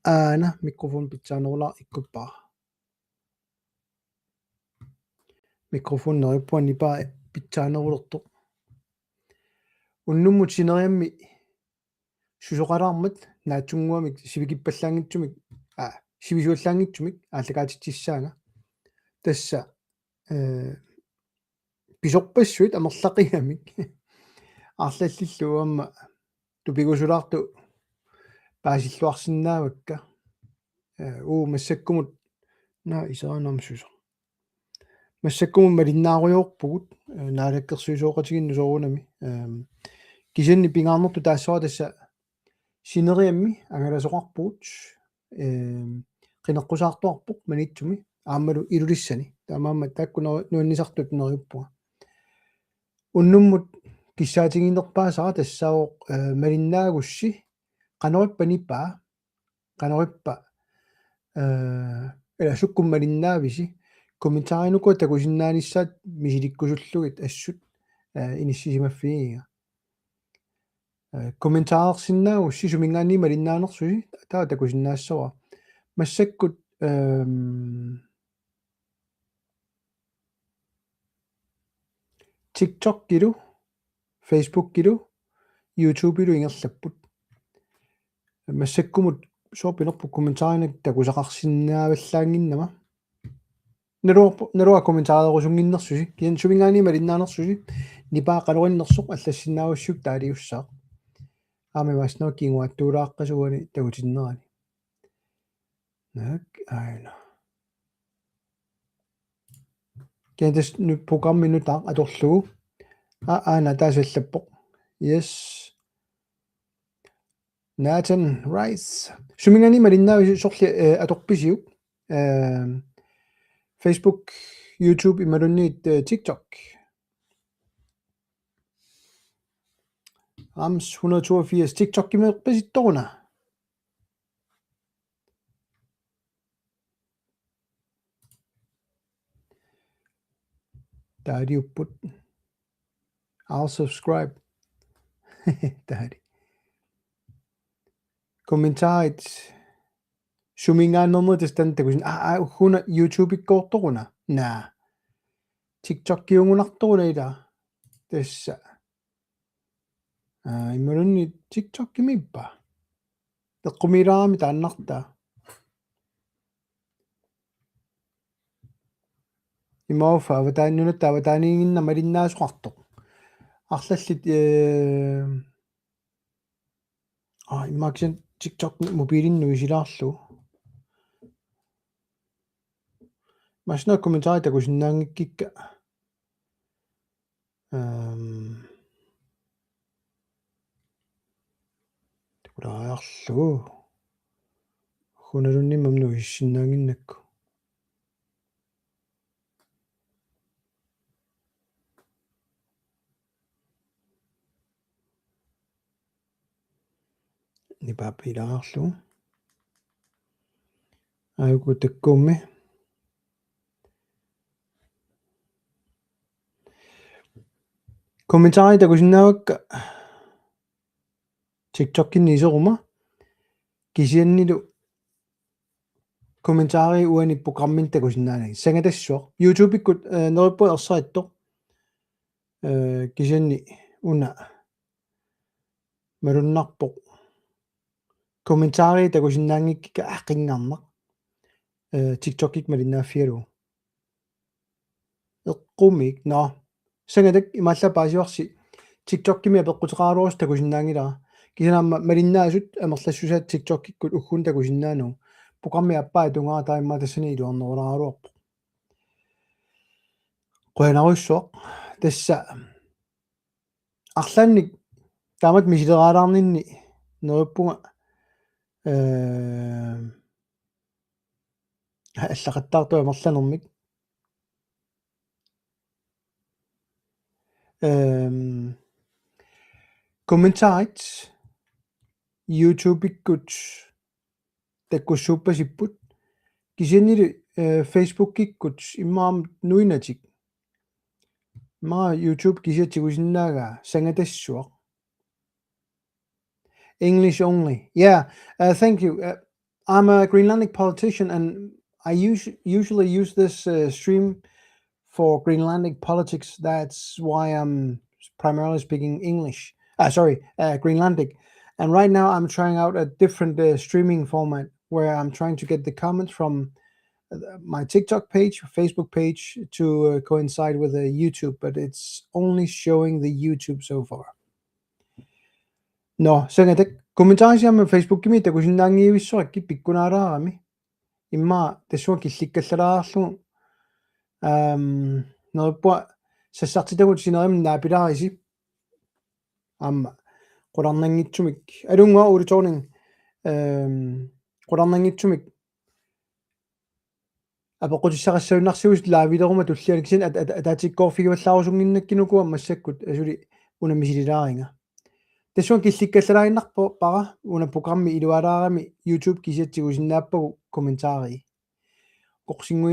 Aana mikrofon pitsaanерулаа иккуппаа микрофоннериппуан нипаа питсаанерулерто уннуммут синериамми сусоқалаармат наатсунгуамик сивикиппаллаангитсумик сивисуаллаангитсумик ааллакаатитсисsaanga тасса писорпассуит амерлақигамик арлаллиллуамма тупигусулаарту паасиллуарсинаавакка массаккумут на исераанамсусо массаккумут малиннааруйоорпугут наалаккерсуисооқатигинну соорунами кисенни пингаарнерту таассава тасса синериамми ангаласоқарпугут қинеққусаартуарпоқ манитсуми аамалу илулиссани таамаама тааккуна нуаннисартут нериуппуга уннуммут киссаатигинерпаасара тассаавоқ малиннаагусси qanориппаниппаа qanориппа суккум малиннаависи комментаринукуа такусиннааниссаат мисиликкусуллугит ассут иниссисимаффигига комментаарсиннаагусси сумингаани малиннаанерсуси таа такусиннаассава массаккут TikTok килу Facebook килу YouTube килу ингерлаппут массаккумут соопинерпу комментаринак такусақарсиннааваллаангиннама наруа комментаарерусунгиннэрсуси киан сумингаани малиннаанерсуси нипаа қалориннерсоқ аллассиннаавассук таалиуссаа аами маснаа кингуаттуулааққасугани тагутиннерани нак айна кендэс ну программинутаа аторлугу аана таасаллаппоқ yes Nathan Rice сумингани малиннаависи сорли аторписиук Facebook YouTube ималунниит TikTok Rams 182 TikTok кимеерпаситторуна таадиуппут I'll subscribe таади комментарит сумингааннэрнер тастантакусин хуна YouTube иккоорторуна наа TikTok киунгунарторуна ила тасса ималунни TikTok кимиппа теққумилаарами тааннартаа имауфа аватааннунатта аватаанингинна малиннаасоқартоқ арлаллит имаксен TikTok мобилинну исилаарлу машна комментари такусиннаангиккикка такулаарлу хуналуннимамну иссиннаангиннакку нипапилаарлу айгу таккуумми комментари такусиннаавакка TikTok-кинни исерума кисианнилу комментари уани программин такусиннаанаг сангадассуа YouTube-иккут нериппу ерсариттоқ кисианни уна малуннарпоқ комментари такусиннаангикка аққингарнақ TikTok-ик малиннааффиалу эққумик но сангадак ималлапаасиорси TikTok-кими апеққутеқаалуорс такусиннаангилаа кисанаама малиннаасут амерлассусаат TikTok-иккут уггун такусиннаану программи аппаа тунгаа таимма тассани илуарнерулааруарпо qoyanaruissuaq tassa арлаанник таамат мисилераалаарнинни нериппунга аллақаттаартуа амерланермик комментарит YouTube-иккут таккуссууппасиппут кисианнили Facebook-иккут иммаам нуинатик ма YouTube кисиатсигусиннаага сангатассуақ English only. Yeah, thank you. I'm a Greenlandic politician, and I usually use this stream for Greenlandic politics. That's why I'm primarily speaking English. Greenlandic. And right now, I'm trying out a different streaming format where I'm trying to get the comments from my TikTok page, Facebook page to coincide with YouTube, but it's only showing the YouTube so far. No, sengatek kommentaarisiamma Facebookimi takusinnaangiuissurakki pikkunaaraarami imma tassuan killikkallalaraarlugu nerippua sassartitamut sineriam naapilaarisi aamma qularnanngitsumik alungua auditorning qularnanngitsumik апоқутиссақассауиннарсиус лаавилерума туллианиксин атаатиккоорфигиваллаарусунгиннаккинукуа массаккут асули унамисилилааринга тассуан килликкаллалаиннарпо пара уна программи илуалаарами YouTube кисиатсигусиннааппагу комментаари оқсингуина